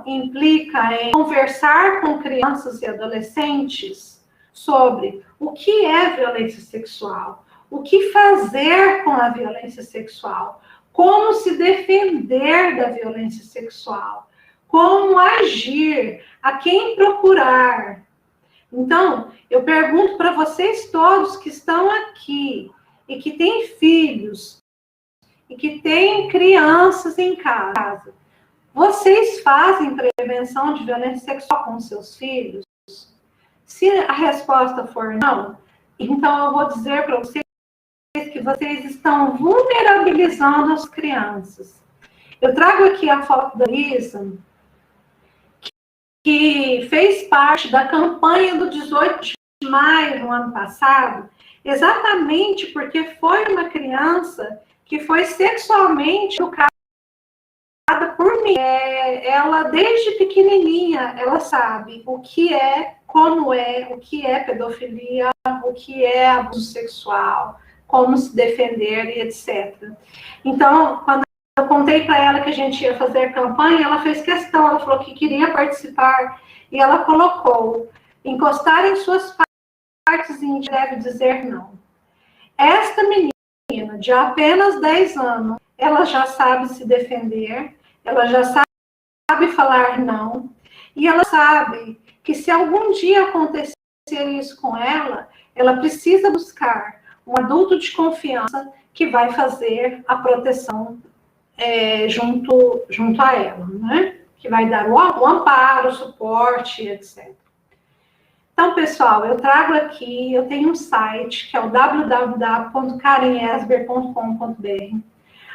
implica em conversar com crianças e adolescentes sobre o que é violência sexual, o que fazer com a violência sexual, como se defender da violência sexual, como agir, a quem procurar. Então, eu pergunto para vocês todos que estão aqui e que têm filhos e que têm crianças em casa, vocês fazem prevenção de violência sexual com seus filhos? Se a resposta for não, então eu vou dizer para vocês que vocês estão vulnerabilizando as crianças. Eu trago aqui a foto da Lisa, que fez parte da campanha do 18 de maio do ano passado, exatamente porque foi uma criança que foi sexualmente educada por mim. Ela, desde pequenininha, ela sabe o que é, como é, o que é pedofilia, o que é abuso sexual, como se defender e etc. Então, quando eu contei para ela que a gente ia fazer campanha, ela fez questão, ela falou que queria participar, e ela colocou: encostar em suas partes íntimas deve dizer não. Esta menina, de apenas 10 anos, ela já sabe se defender, ela já sabe falar não, e ela sabe que se algum dia acontecer isso com ela, ela precisa buscar um adulto de confiança que vai fazer a proteção junto a ela, né? Que vai dar o amparo, o suporte, etc. Então, pessoal, eu trago aqui, eu tenho um site que é o www.karenesber.com.br.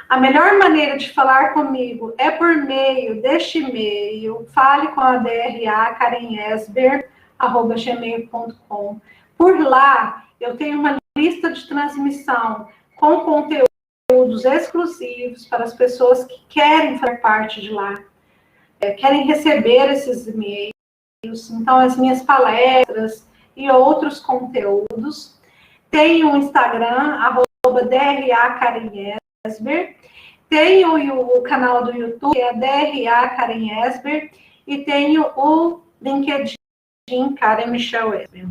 A melhor maneira de falar comigo é por meio deste e-mail, fale com a DRA, karenesber@gmail.com. Por lá, eu tenho uma lista de transmissão com conteúdos exclusivos para as pessoas que querem fazer parte de lá, querem receber esses e-mails. Então, as minhas palestras e outros conteúdos. Tenho o Instagram, @DRA Karen Esber. Tenho o canal do YouTube, que é DRA Karen Esber. E tenho o LinkedIn Karen Michel Esber.